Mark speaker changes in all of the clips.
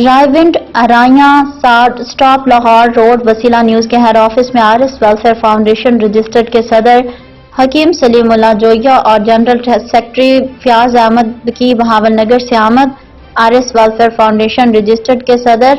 Speaker 1: Raiwind ارائیاں stop Lahore road وسیلہ news کے head office میں are S welfare foundation registered کے صدر حکیم سلیم اللہ جویہ اور جنرل سیکرٹری فیاض احمد کی بہاول نگر سے آمد۔ Are S welfare foundation registered کے صدر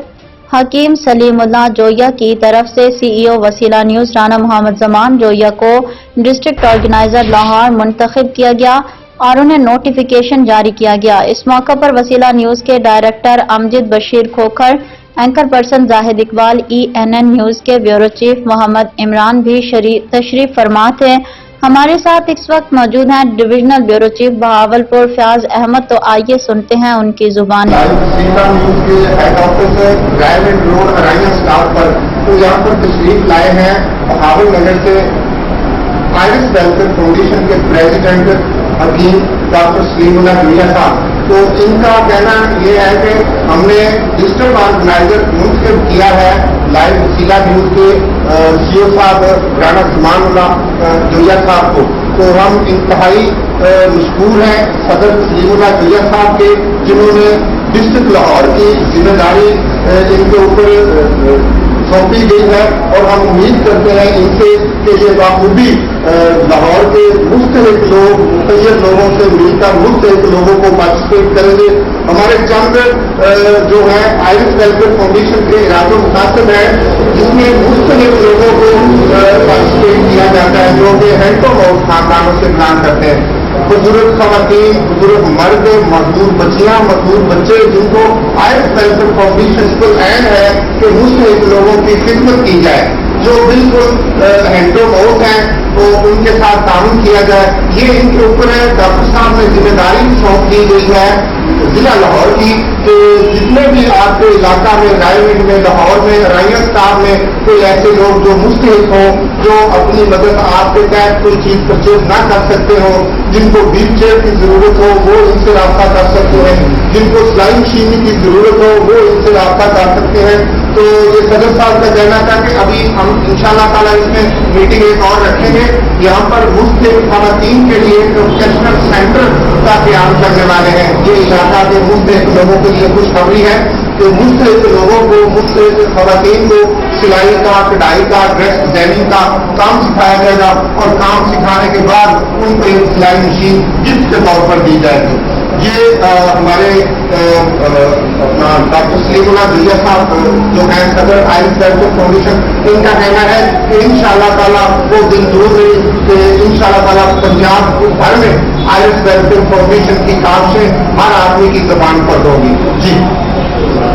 Speaker 1: حکیم سلیم اللہ جویہ کی طرف سے سی ای او وسیلہ نیوز رانا محمد زمان جویہ کو ڈسٹرکٹ آرگنائزر لاہور منتخب کیا گیا اور انہیں نوٹیفیکیشن جاری کیا گیا۔ اس موقع پر وسیلہ نیوز کے ڈائریکٹر امجد بشیر کھوکھر، اینکر پرسن زاہد اقبال، ای این این نیوز کے بیورو چیف محمد عمران بھی تشریف فرما تھے۔ ہمارے ساتھ اس وقت موجود ہیں divisional bureau chief Bahawalpur Fayyaz Ahmed, تو آئیے سنتے ہیں ان کی زبان۔
Speaker 2: وسیلہ نیوز کے head office Raiwind road Araiyan stop پر تو یہاں پر تشریف لائے ہیں بہاول نگر سے آر ایس ویلفیئر فاؤنڈیشن کے پریزیڈنٹ حکیم ڈاکٹر سلیم اللہ جویہ صاحب۔ تو ان کا کہنا یہ ہے کہ ہم نے ڈسٹرکٹ آرگنائزر منتخب کیا ہے لائیو وسیلہ نیوز کے سی او صاحب رانا زمان اللہ جویہ صاحب کو۔ تو ہم انتہائی مشکور ہیں صدر سلیم اللہ جویہ صاحب کے، جنہوں نے ڈسٹرکٹ لاہور کی ذمہ داری ان کے اوپر سونپی گئی ہے، اور ہم امید کرتے ہیں ان سے کہ یہ بخوبی لاہور کے مختلف لوگ متعدد لوگوں سے مل کر مختلف لوگوں کو پارٹیسپیٹ کریں گے۔ ہمارے چند جو ہے آر ایس ویلفیئر فاؤنڈیشن کے ارادے و مقاصد ہے جس میں مختلف لوگوں کو پارٹیسپیٹ کیا جاتا ہے جو کہ ہینڈ ٹو ماؤتھ خاندانوں سے بلانگ کرتے ہیں، بزرگ خواتین، بزرگ مرد، مزدور بچیاں، مزدور بچے، جن کو آر ایس ویلفیئر فاؤنڈیشن کو عین ہے کہ مختلف لوگوں کی خدمت کی جائے، جو بالکل ہینڈ ٹو ماؤتھ ہیں تو ان کے ساتھ تعاون کیا جائے۔ یہ ان کے اوپر ہے، ڈاکٹر صاحب نے ذمہ داری سونپ دی گئی ہے ضلع لاہور کی کہ جتنے بھی آپ کے علاقہ میں رائیونڈ میں لاہور میں ارائیاں اسٹاف میں کوئی ایسے لوگ جو مستحق ہوں، جو اپنی مدد آپ کے تحت کوئی چیز پرچیز نہ کر سکتے ہوں، جن کو ویل چیئر کی ضرورت ہو وہ ان سے رابطہ کر سکتے ہیں، جن کو سلائی مشین کی ضرورت ہو وہ ان سے رابطہ کر سکتے ہیں۔ تو یہ صدر صاحب کا کہنا تھا کہ ابھی ہم انشاءاللہ تعالیٰ اس میں میٹنگ ایک اور رکھیں گے، یہاں پر مختلف خواتین کے لیے پروفیشنل سینٹر کا قیام کرنے والے ہیں۔ یہ علاقہ کے مختلف لوگوں کے لیے خوشخبری ہے کہ مختلف لوگوں کو، مختلف خواتین کو سلائی کا، کڑھائی کا، ڈریس ڈیزائننگ کا کام سکھایا جائے گا، اور کام سکھانے کے بعد ان کو ایک سلائی مشین گفٹ کے طور پر دی جائے گی۔ یہ ہمارے اپنا ڈاکٹر سلیم اللہ جویہ صاحب جو ہیں صدر آر ایس ویلفیئر فاؤنڈیشن، ان کا کہنا ہے کہ انشاءاللہ تعالیٰ وہ دن دور نہیں کہ انشاءاللہ تعالیٰ پنجاب بھر میں آر ایس ویلفیئر فاؤنڈیشن کی کام سے ہر آدمی کی زبان پر ہوگی۔ جی